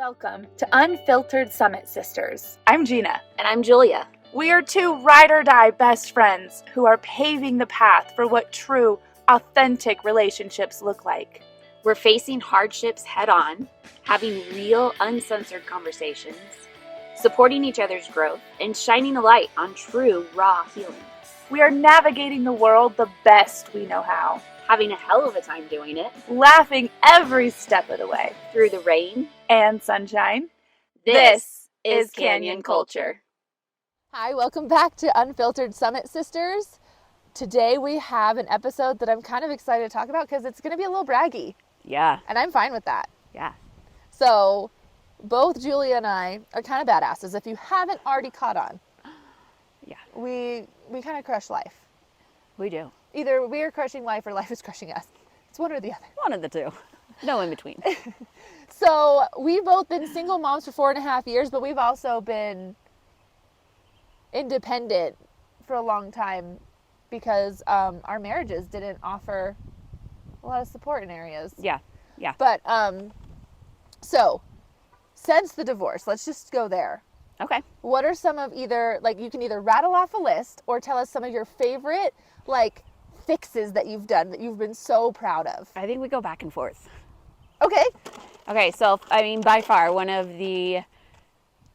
Welcome to Unfiltered Summit Sisters. I'm Gina. And I'm Julia. We are two ride-or-die best friends who are paving the path for what true, authentic relationships look like. We're facing hardships head-on, having real, uncensored conversations, supporting each other's growth, and shining a light on true, raw healing. We are navigating the world the best we know how. Having a hell of a time doing it. Laughing every step of the way. Through the rain and sunshine. This is Canyon Culture. Hi, welcome back to Unfiltered Summit Sisters. Today we have an episode that I'm kind of excited to talk about because it's going to be a little braggy. Yeah. And I'm fine with that. Yeah. So, both Julia and I are kind of badasses. If you haven't already caught on. Yeah. We kind of crush life. We do. Either we are crushing life or life is crushing us. It's one or the other. One of the two. No in between. So we've both been single moms for 4.5 years, but we've also been independent for a long time because our marriages didn't offer a lot of support in areas. Yeah. Yeah. But so since the divorce, let's just go there. Okay. What are some of either, like, you can either rattle off a list or tell us some of your favorite, like, fixes that you've done that you've been so proud of? I think we go back and forth. Okay. Okay, so, I mean, by far, one of the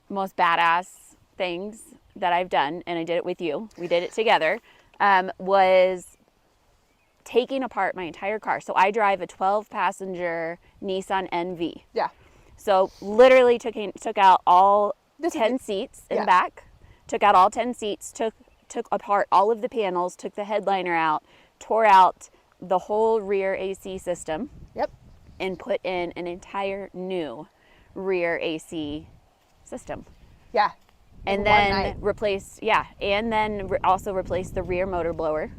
most badass things that I've done, and I did it with you, we did it together, was taking apart my entire car. So I drive a 12-passenger Nissan NV. Yeah. So literally took out all 10 seats in the back, took out all 10 seats, took apart all of the panels, took the headliner out, tore out the whole rear AC system. Yep. And put in an entire new rear AC system. Yeah. And then also replaced the rear motor blower.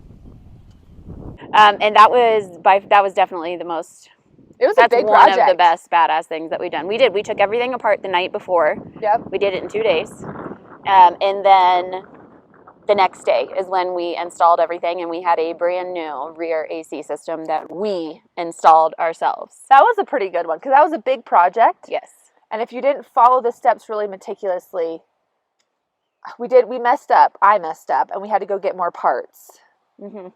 And that was definitely the most. It was a big project. That's one of the best badass things that we've done. We took everything apart the night before. Yep. We did it in 2 days. And then the next day is when we installed everything, and we had a brand new rear AC system that we installed ourselves. That was a pretty good one because that was a big project. Yes. And if you didn't follow the steps really meticulously, we messed up. I messed up, and we had to go get more parts. Mm-hmm.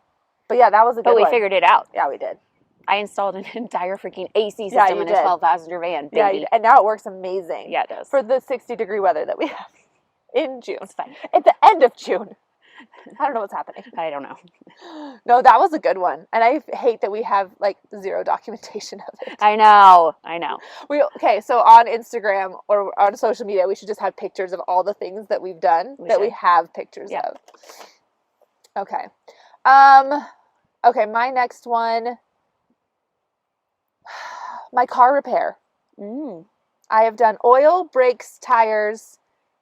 But yeah, that was a good one. But we figured it out. Yeah, we did. I installed an entire freaking AC system in a 12-passenger van, baby. Yeah, and now it works amazing. Yeah, it does. For the 60-degree weather that we have in June. It's fine. At the end of June. I don't know what's happening. I don't know. No, that was a good one. And I hate that we have, like, zero documentation of it. I know. Okay, so on Instagram or on social media, we should just have pictures of all the things that we've done we have pictures of. Okay. Okay, my next one, my car repair. I have done oil, brakes, tires,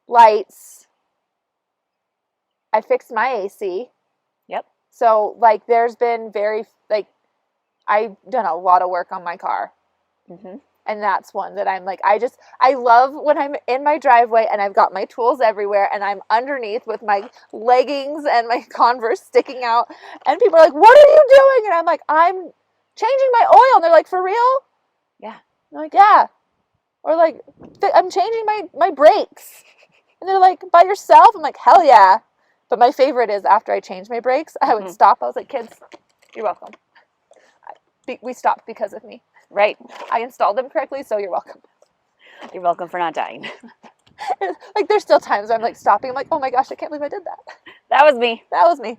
lights. I fixed my AC. Yep. So, like, there's been I've done a lot of work on my car. Mm-hmm. And that's one that I'm like, I love when I'm in my driveway and I've got my tools everywhere and I'm underneath with my leggings and my Converse sticking out. And people are like, what are you doing? And I'm like, I'm changing my oil. And they're like, for real? Yeah. I'm like, yeah. Or like, I'm changing my brakes. And they're like, by yourself? I'm like, hell yeah. But my favorite is after I changed my brakes, I would stop. I was like, kids, you're welcome. We stopped because of me. Right. I installed them correctly, so you're welcome. You're welcome for not dying. Like, there's still times where I'm like stopping. I'm like, oh my gosh, I can't believe I did that. That was me.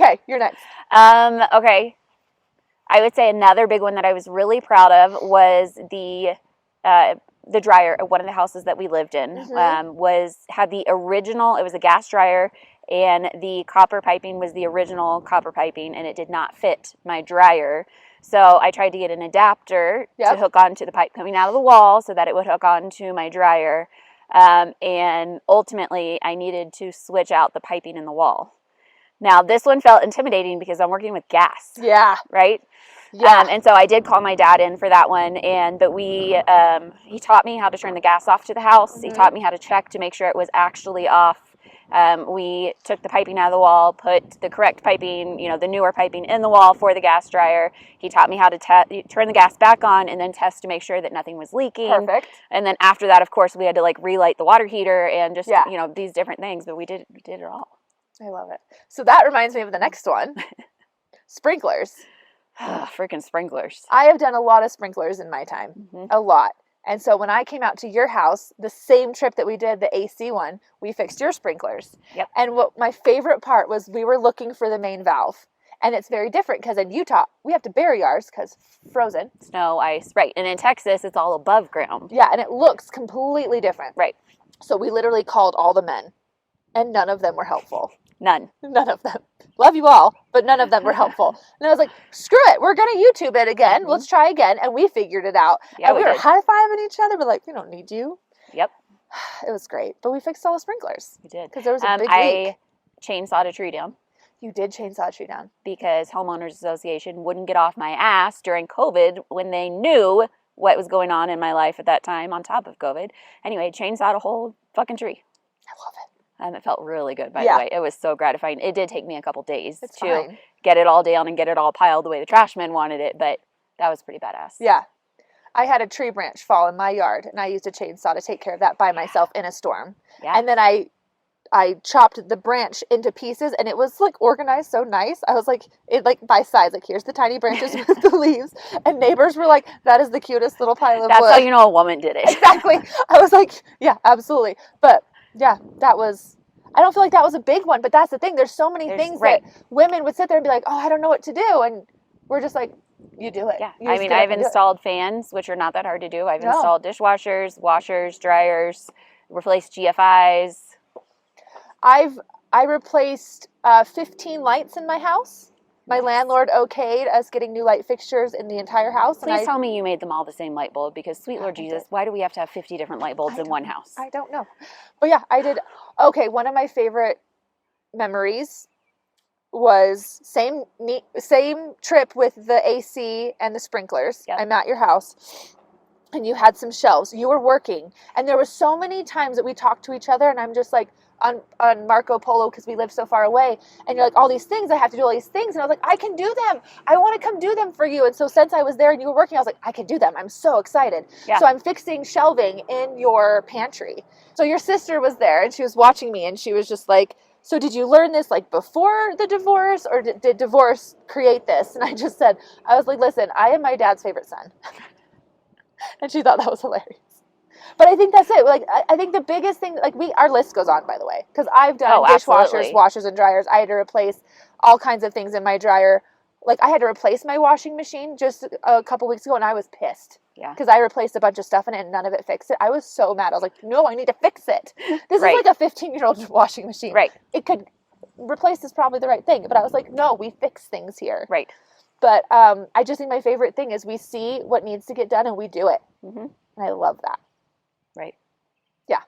Okay, you're next. Okay. I would say another big one that I was really proud of was the dryer at one of the houses that we lived in. Had the original, it was a gas dryer, and the copper piping was the original copper piping, and it did not fit my dryer. So I tried to get an adapter to hook onto the pipe coming out of the wall so that it would hook onto my dryer. And ultimately, I needed to switch out the piping in the wall. Now, this one felt intimidating because I'm working with gas. Yeah. Right? Yeah. And so I did call my dad in for that one. But he taught me how to turn the gas off to the house. Mm-hmm. He taught me how to check to make sure it was actually off. We took the piping out of the wall, put the correct piping, the newer piping in the wall for the gas dryer. He taught me how to turn the gas back on and then test to make sure that nothing was leaking. Perfect. And then after that, of course, we had to like relight the water heater and just, these different things, but we did it all. I love it. So that reminds me of the next one. Sprinklers. Freaking sprinklers. I have done a lot of sprinklers in my time. A lot. And so when I came out to your house, the same trip that we did, the AC one, we fixed your sprinklers. Yep. And what my favorite part was we were looking for the main valve. And it's very different because in Utah, we have to bury ours because frozen. Snow, ice, right. And in Texas, it's all above ground. Yeah, and it looks completely different. Right. So we literally called all the men, and none of them were helpful. None of them. Love you all, but none of them were helpful. And I was like, screw it. We're going to YouTube it again. Let's try again. And we figured it out. Yeah, and we were high-fiving each other, but like, we don't need you. Yep. It was great. But we fixed all the sprinklers. We did. Because there was a big leak. I chainsawed a tree down. You did chainsaw a tree down. Because Homeowners Association wouldn't get off my ass during COVID when they knew what was going on in my life at that time on top of COVID. Anyway, chainsawed a whole fucking tree. I love it. It felt really good, by the way. It was so gratifying. It did take me a couple days to get it all down and get it all piled the way the trash men wanted it, but that was pretty badass. Yeah. I had a tree branch fall in my yard, and I used a chainsaw to take care of that by myself in a storm. Yeah. And then I chopped the branch into pieces, and it was like organized so nice. I was like, by size, like here's the tiny branches with the leaves. And neighbors were like, that is the cutest little pile of wood. That's how you know a woman did it. Exactly. I was like, yeah, absolutely. But yeah, I don't feel like that was a big one, but that's the thing. There's so many things that women would sit there and be like, oh, I don't know what to do. And we're just like, you do it. Yeah. I've installed fans, which are not that hard to do. I've installed dishwashers, washers, dryers, replaced GFIs. I replaced 15 lights in my house. My landlord okayed us getting new light fixtures in the entire house. Please tell me you made them all the same light bulb, because sweet Lord Jesus, why do we have to have 50 different light bulbs in one house? I don't know. But yeah, I did. Okay, one of my favorite memories was same trip with the AC and the sprinklers. Yep. I'm at your house. And you had some shelves. You were working. And there were so many times that we talked to each other, and I'm just like, on Marco Polo, because we live so far away, and you're like, all these things, I have to do all these things, and I was like, I can do them, I want to come do them for you. And so since I was there and you were working, I was like, I can do them, I'm so excited. So I'm fixing shelving in your pantry. So your sister was there, and she was watching me, and she was just like, so did you learn this like before the divorce, or did divorce create this? And I just said, I was like, listen, I am my dad's favorite son. And she thought that was hilarious. But I think that's it. Like, I think the biggest thing, like our list goes on, by the way, because I've done dishwashers, washers, and dryers. I had to replace all kinds of things in my dryer. Like, I had to replace my washing machine just a couple weeks ago, and I was pissed. Yeah. Because I replaced a bunch of stuff in it, and none of it fixed it. I was so mad. I was like, no, I need to fix it. This is like a 15-year-old washing machine. Right. It could replace is probably the right thing. But I was like, no, we fix things here. Right. But I just think my favorite thing is we see what needs to get done, and we do it. Mm-hmm. And I love that. Right. Yeah.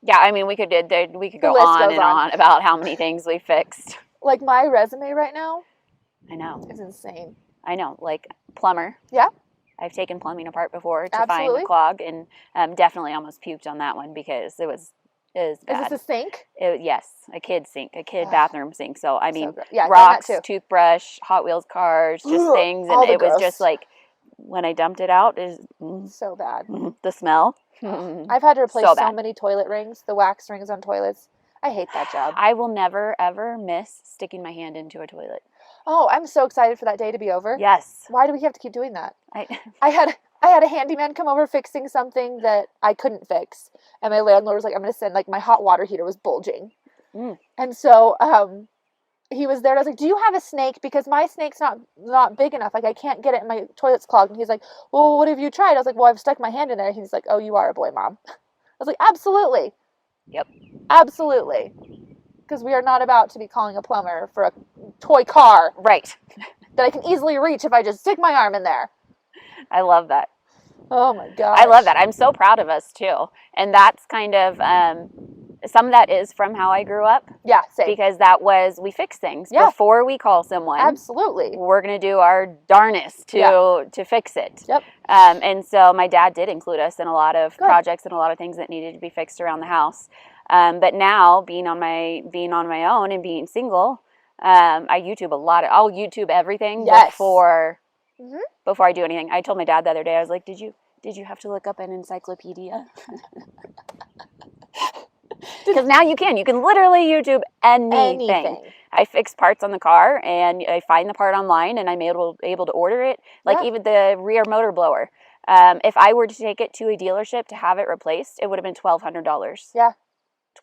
Yeah, I mean, we could go on and on about how many things we fixed. Like my resume right now. I know. It's insane. I know. Like plumber. Yeah. I've taken plumbing apart before to find the clog, and definitely almost puked on that one because it was bad. Is this a sink? Yes, a kid sink, a kid bathroom sink. So I mean, yeah, rocks, toothbrush, Hot Wheels cars, just things, and it was just like when I dumped it out, is so bad. The smell. I've had to replace so many toilet rings, the wax rings on toilets. I hate that job. I will never ever miss sticking my hand into a toilet. Oh, I'm so excited for that day to be over. Yes. Why do we have to keep doing that? I had a handyman come over fixing something that I couldn't fix, and my landlord was like, I'm going to send, like, my hot water heater was bulging. And so he was there, and I was like, do you have a snake? Because my snake's not big enough. Like, I can't get it, and my toilet's clogged. And he's like, well, what have you tried? I was like, well, I've stuck my hand in there. He's like, oh, you are a boy, Mom. I was like, absolutely. Yep. Absolutely. Because we are not about to be calling a plumber for a toy car. Right. That I can easily reach if I just stick my arm in there. I love that. Oh my gosh. I love that. I'm so proud of us too. And that's kind of, some of that is from how I grew up. Yeah, same. Because we fix things before we call someone. Absolutely. We're going to do our darnest to fix it. Yep. And so my dad did include us in a lot of projects and a lot of things that needed to be fixed around the house. But now being on my own and being single, I YouTube a lot. I'll YouTube everything before I do anything. I told my dad the other day, I was like, did you have to look up an encyclopedia? Because now you can literally YouTube anything. I fix parts on the car and I find the part online and I'm able to order it. Like even the rear motor blower. If I were to take it to a dealership to have it replaced, it would have been $1,200. Yeah.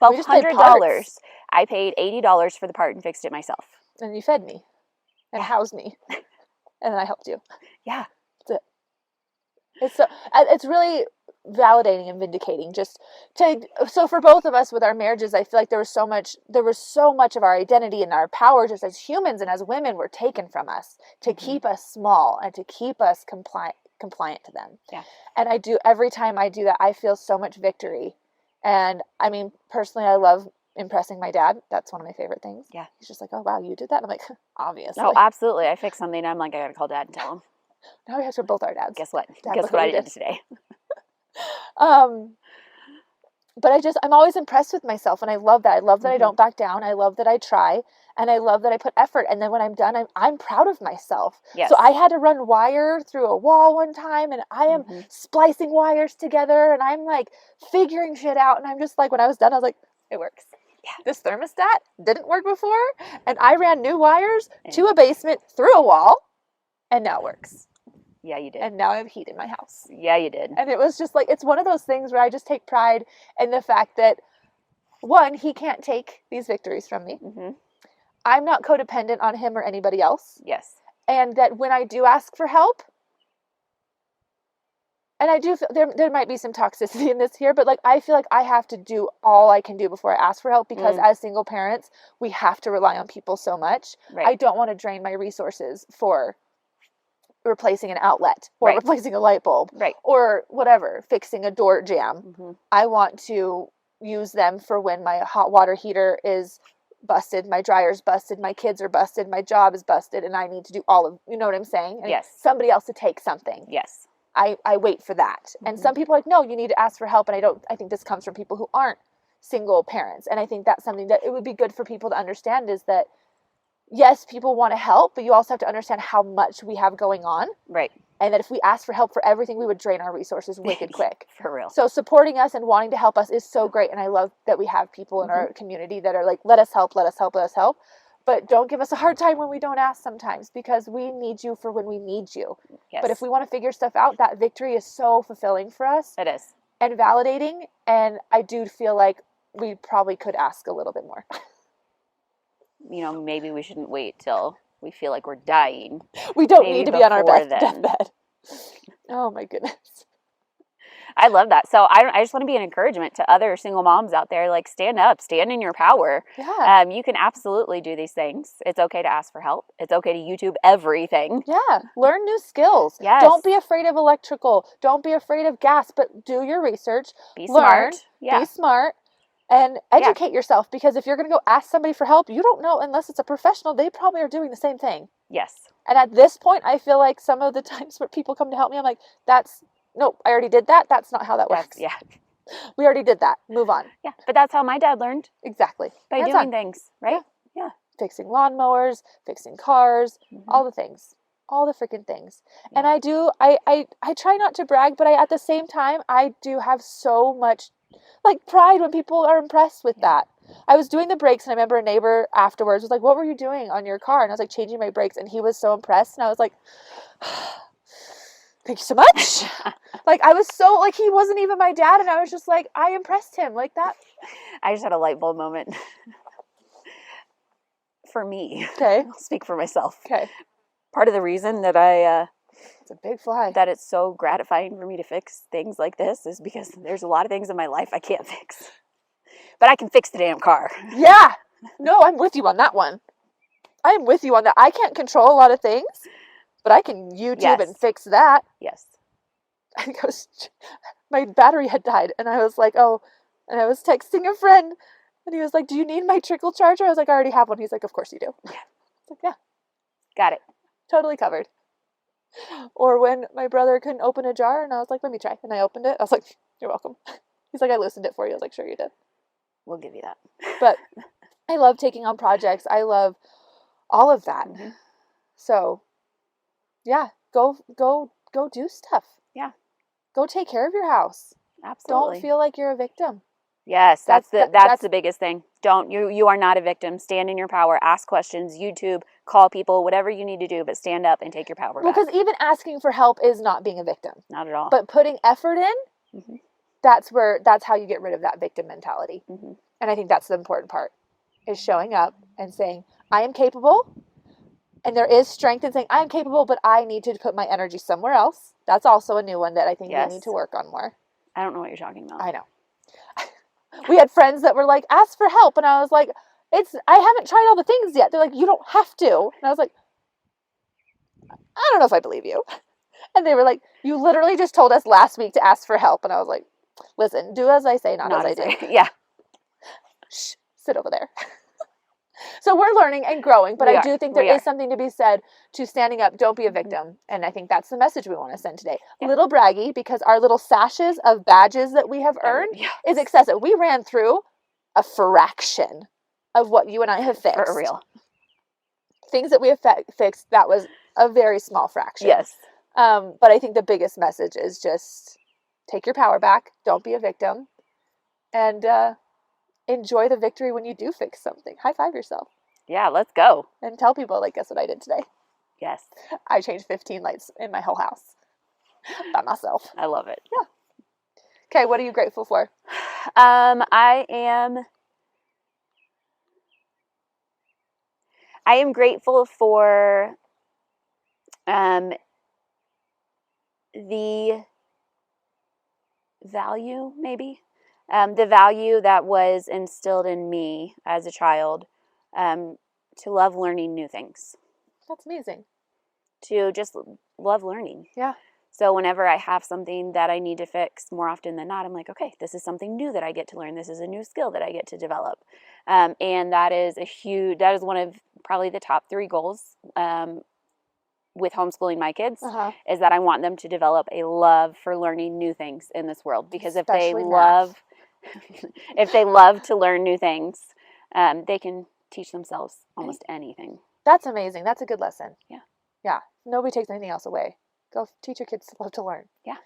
$1,200. I paid $80 for the part and fixed it myself. And you fed me and housed me. And I helped you. Yeah. That's it. It's really validating and vindicating so for both of us with our marriages, I feel like there was so much of our identity and our power just as humans and as women were taken from us to keep us small and to keep us compliant to them. Yeah. And every time I do that, I feel so much victory. And I mean, personally, I love impressing my dad. That's one of my favorite things. Yeah. He's just like, oh, wow, you did that? And I'm like, obviously. Oh, absolutely. I fixed something. I'm like, I got to call Dad and tell him. Now we have to both our dads. Guess what? Dad, Guess what I did today? But I'm always impressed with myself, and I love that. I love that I don't back down. I love that I try, and I love that I put effort. And then when I'm done, I'm proud of myself. Yes. So I had to run wire through a wall one time, and I am splicing wires together, and I'm like figuring shit out. And I'm just like, when I was done, I was like, it works. Yeah. This thermostat didn't work before, and I ran new wires to a basement through a wall, and now it works. Yeah, you did. And now I have heat in my house. Yeah, you did. And it was just like, it's one of those things where I just take pride in the fact that, one, he can't take these victories from me. I'm not codependent on him or anybody else. Yes. And that when I do ask for help, and I do feel there might be some toxicity in this here, but like I feel like I have to do all I can do before I ask for help because as single parents, we have to rely on people so much. Right. I don't want to drain my resources for replacing an outlet or replacing a light bulb or whatever, fixing a door jamb. I want to use them for when my hot water heater is busted, my dryer's busted, my kids are busted, my job is busted, and I need to do all of, you know what I'm saying? And yes. Somebody else to take something. Yes. I wait for that. And some people are like, no, you need to ask for help. And I think this comes from people who aren't single parents. And I think that's something that it would be good for people to understand is that yes, people want to help, but you also have to understand how much we have going on. Right. And that if we asked for help for everything, we would drain our resources wicked quick. For real. So supporting us and wanting to help us is so great. And I love that we have people in our community that are like, let us help, let us help, let us help. But don't give us a hard time when we don't ask sometimes because we need you for when we need you. Yes. But if we want to figure stuff out, that victory is so fulfilling for us. It is. And validating. And I do feel like we probably could ask a little bit more. You know, maybe we shouldn't wait till we feel like we're dying. We don't need to be on our deathbed. Oh my goodness. I love that. So I just want to be an encouragement to other single moms out there. Like, stand up, stand in your power. Yeah. You can absolutely do these things. It's okay to ask for help. It's okay to YouTube everything. Yeah. Learn new skills. Yes. Don't be afraid of electrical. Don't be afraid of gas, but do your research. Be smart. Yeah. Be smart. And educate yourself, because if you're going to go ask somebody for help, you don't know, unless it's a professional, they probably are doing the same thing. Yes. And at this point, I feel like some of the times where people come to help me, I'm like, no, I already did that. That's not how that works. Yeah. We already did that. Move on. Yeah. But that's how my dad learned. Exactly. By doing things, right? Yeah. Fixing lawnmowers, fixing cars, all the things. All the freaking things. Yeah. And I try not to brag, but at the same time, I do have so much like pride when people are impressed with that. I was doing the brakes and I remember a neighbor afterwards was like, what were you doing on your car? And I was like, changing my brakes. And he was so impressed. And I was like, thank you so much. Like, I was so, like, he wasn't even my dad. And I was just like, I impressed him like that. I just had a light bulb moment. For me. Okay. I'll speak for myself. Okay. Part of the reason that it's a big fly. That it's so gratifying for me to fix things like this is because there's a lot of things in my life I can't fix. But I can fix the damn car. Yeah. No, I'm with you on that one. I am with you on that. I can't control a lot of things, but I can YouTube and fix that. Yes. My battery had died, and I was like, oh, and I was texting a friend, and he was like, do you need my trickle charger? I was like, I already have one. He's like, of course you do. Yeah. I was like, yeah. Got it. Totally covered. Or when my brother couldn't open a jar, and I was like, let me try. And I opened it. I was like, you're welcome. He's like, I loosened it for you. I was like, sure you did. We'll give you that. But I love taking on projects. I love all of that. Mm-hmm. So, yeah, go do stuff. Yeah. Go take care of your house. Absolutely. Don't feel like you're a victim. Yes, that's the biggest thing. You are not a victim. Stand in your power. Ask questions. YouTube, call people, whatever you need to do, but stand up and take your power back. Because even asking for help is not being a victim. Not at all. But putting effort in, mm-hmm. that's how you get rid of that victim mentality. Mm-hmm. And I think that's the important part, is showing up and saying, I am capable. And there is strength in saying, I am capable, but I need to put my energy somewhere else. That's also a new one that I think we need to work on more. I don't know what you're talking about. I know. We had friends that were like, ask for help. And I was like, I haven't tried all the things yet. They're like, you don't have to. And I was like, I don't know if I believe you. And they were like, you literally just told us last week to ask for help. And I was like, listen, do as I say, not as I do. Yeah. Shh, sit over there. So we're learning and growing, but I do think there is something to be said to standing up. Don't be a victim. And I think that's the message we want to send today. Yeah. Little braggy, because our little sashes of badges that we have earned is excessive. We ran through a fraction of what you and I have fixed. For real. Things that we have fixed, that was a very small fraction. Yes. But I think the biggest message is just take your power back. Don't be a victim. And enjoy the victory when you do fix something. High five yourself. Yeah, let's go. And tell people, like, guess what I did today? Yes. I changed 15 lights in my whole house by myself. I love it. Yeah. Okay, what are you grateful for? I am grateful for the value, maybe. The value that was instilled in me as a child, to love learning new things. That's amazing. To just love learning. Yeah. So whenever I have something that I need to fix, more often than not, I'm like, okay, this is something new that I get to learn. This is a new skill that I get to develop. And that is one of probably the top 3 goals with homeschooling my kids, is that I want them to develop a love for learning new things in this world. Because especially if they love to learn new things, they can teach themselves almost anything. That's amazing. That's a good lesson. Yeah. Yeah. Nobody takes anything else away. Go teach your kids to love to learn. Yeah.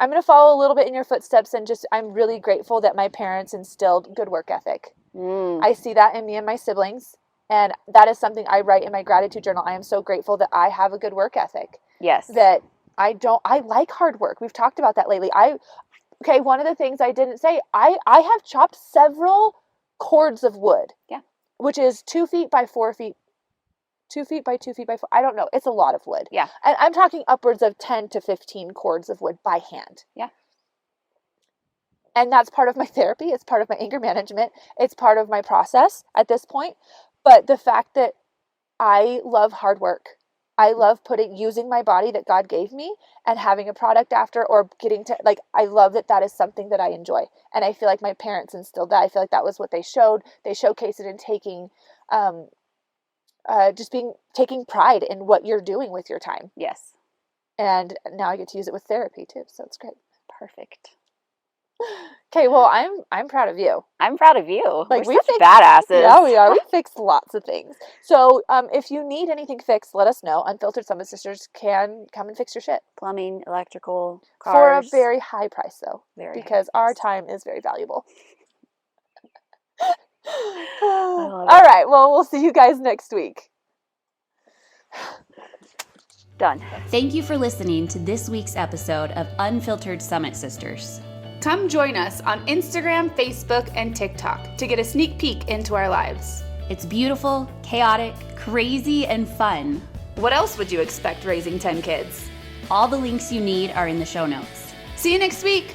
I'm going to follow a little bit in your footsteps, and I'm really grateful that my parents instilled good work ethic. I see that in me and my siblings, and that is something I write in my gratitude journal. I am so grateful that I have a good work ethic. Yes. That I like hard work. We've talked about that lately. Okay, one of the things I didn't say, I have chopped several cords of wood. Yeah. Which is 2 feet by 4 feet. 2 feet by 2 feet by 4. I don't know. It's a lot of wood. Yeah. And I'm talking upwards of 10 to 15 cords of wood by hand. Yeah. And that's part of my therapy. It's part of my anger management. It's part of my process at this point. But the fact that I love hard work. I love using my body that God gave me and having a product after, or getting to, like, I love that is something that I enjoy. And I feel like my parents instilled that. I feel like that was what they showed. They showcased it in taking pride in what you're doing with your time. Yes. And now I get to use it with therapy too, so it's great. Perfect. Okay, well, I'm proud of you. I'm proud of you. Like, we're such badasses. Yeah, we are. We fixed lots of things. So, if you need anything fixed, let us know. Unfiltered Summit Sisters can come and fix your shit. Plumbing, electrical, cars. For a very high price, though. Because our time is very valuable. All right, well, we'll see you guys next week. Done. Thank you for listening to this week's episode of Unfiltered Summit Sisters. Come join us on Instagram, Facebook, and TikTok to get a sneak peek into our lives. It's beautiful, chaotic, crazy, and fun. What else would you expect raising 10 kids? All the links you need are in the show notes. See you next week.